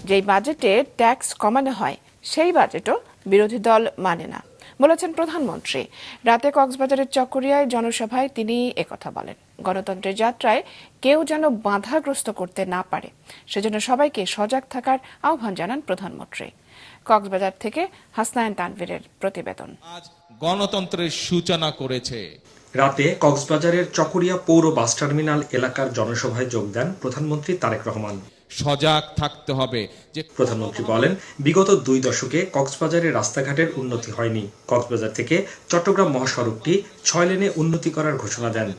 যেই বাজেটে ট্যাক্স কমানো হয় সেই বাজেটও বিরোধী দল মানে না বলেছেন প্রধানমন্ত্রী। রাতে কক্সবাজারের চকরিয়ায় জনসভায় তিনি একথা বলেন। গণতন্ত্রের যাত্রায় কেউ যেন বাধাগ্রস্ত করতে না পারে সেজন্য সবাইকে সজাগ থাকার আহ্বান জানান প্রধানমন্ত্রী। কক্সবাজার থেকে হাসনাইন তানভীরের প্রতিবেদন। আজ গণতন্ত্রের সূচনা করেছে। রাতে কক্সবাজারের চকরিয়া পৌর বাস টার্মিনাল এলাকার জনসভায় যোগ দেন প্রধানমন্ত্রী তারেক রহমান। সজাগ থাকতে হবে যে প্রধানমন্ত্রী বলেন, বিগত 2 দশকে কক্সবাজারের রাস্তাঘাটের উন্নতি হয়নি। কক্সবাজার থেকে চট্টগ্রাম মহাসড়কটি 6 লেনে উন্নতি করার ঘোষণা দেন।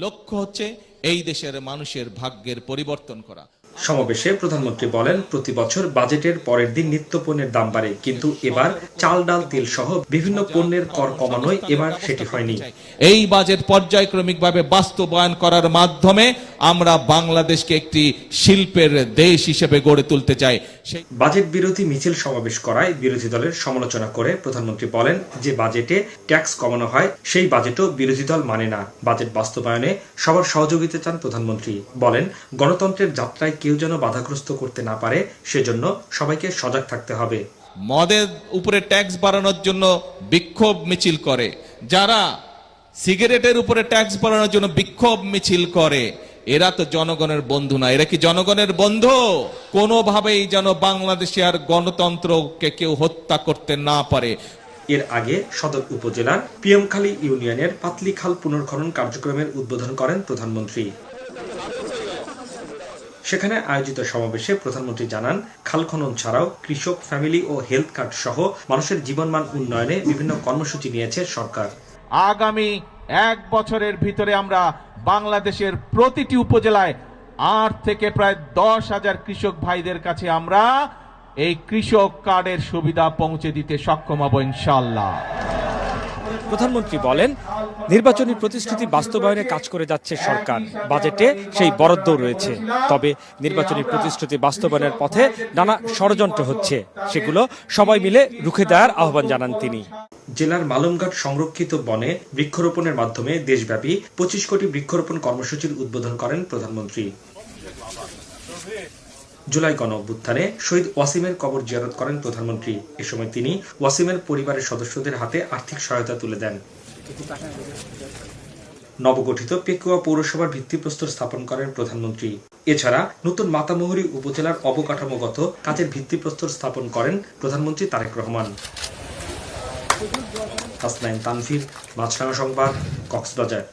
লক্ষ্য হচ্ছে এই দেশের মানুষের ভাগ্যের পরিবর্তন করা। সমাবেশে প্রধানমন্ত্রী বলেন, প্রতি বছর বাজেটের পরের দিন নিত্য পণ্যের দাম বাড়ে, কিন্তু এবার চাল, ডাল, তেল সহ বিভিন্ন পণ্যের কর কমানোয় এবার সেটি হয়নি। এই বাজেট পর্যায়ক্রমিকভাবে বাস্তবায়ন করার মাধ্যমে আমরা বাংলাদেশকে একটি শিল্পের দেশ হিসেবে গড়ে তুলতে চাই। বাজেট বিরোধী মিছিল সমাবেশ করায় বিরোধী দলের সমালোচনা করে প্রধানমন্ত্রী বলেন, যে বাজেটে ট্যাক্স কমানো হয় সেই বাজেটও বিরোধী দল মানে না। বাজেট বাস্তবায়নে সবার সহযোগিতা চান প্রধানমন্ত্রী। বলেন, গণতন্ত্রের যাত্রায় কেউ যেন বাধাগ্রস্ত করতে না পারে সেজন্য সবাইকে সজাগ থাকতে হবে। মদের উপরে ট্যাক্স বাড়ানোর জন্য বিক্ষোভ মিছিল করে, যারা সিগারেটের উপরে ট্যাক্স বাড়ানোর জন্য বিক্ষোভ মিছিল করে, এরা তো জনগণের বন্ধু না। এরা কি জনগণের বন্ধু? কোনোভাবেই যেন বাংলাদেশে আর গণতন্ত্রকে কেউ হত্যা করতে না পারে। এর আগে সদর উপজেলার পিএমখালী ইউনিয়নের পাতলিখাল পুনর্খনন কার্যক্রমের উদ্বোধন করেন প্রধানমন্ত্রী। সেখানে আয়োজিত সমাবেশে প্রধানমন্ত্রী জানান, খাল খনন ছাড়াও কৃষক, ফ্যামিলি ও হেলথ কার্ড সহ মানুষের জীবনমান উন্নয়নে বিভিন্ন কর্মসূচি নিয়েছে সরকার। আগামী 1 বছরের ভিতরে আমরা বাংলাদেশের প্রতিটি উপজেলায় 8 থেকে প্রায় 10,000 কৃষক ভাইদের কাছে আমরা এই কৃষক কার্ডের সুবিধা পৌঁছে দিতে সক্ষম হব ইনশাআল্লাহ। প্রধানমন্ত্রী বলেন, নির্বাচনী প্রতিশ্রুতি বাস্তবায়নে কাজ করে যাচ্ছে সরকার। বাজেটে সেই বরাদ্দও রয়েছে। তবে নির্বাচনী প্রতিশ্রুতি বাস্তবায়নের পথে নানা ষড়যন্ত্র হচ্ছে, সেগুলো সবাই মিলে রুখে দেওয়ার আহ্বান জানান তিনি। জেলার মালুমঘাট সংরক্ষিত বনে বৃক্ষরোপণের মাধ্যমে দেশব্যাপী 25 কোটি বৃক্ষরোপণ কর্মসূচির উদ্বোধন করেন প্রধানমন্ত্রী। জুলাই গণ অভ্যুত্থানে শহীদ ওয়াসিমের কবর জিয়ারত করেন প্রধানমন্ত্রী। এ সময় তিনি ওয়াসিমের পরিবারের সদস্যদের হাতে আর্থিক সহায়তা তুলে দেন। নবগঠিত পেকুয়া পৌরসভার ভিত্তিপ্রস্তর স্থাপন করেন প্রধানমন্ত্রী। এছাড়া নতুন মাতামুহুরী উপজেলার অবকাঠামোগত কাজের ভিত্তিপ্রস্তর স্থাপন করেন প্রধানমন্ত্রী তারেক রহমান। হাসনাইন তানভীর, মাছরাঙা সংবাদ, কক্সবাজার।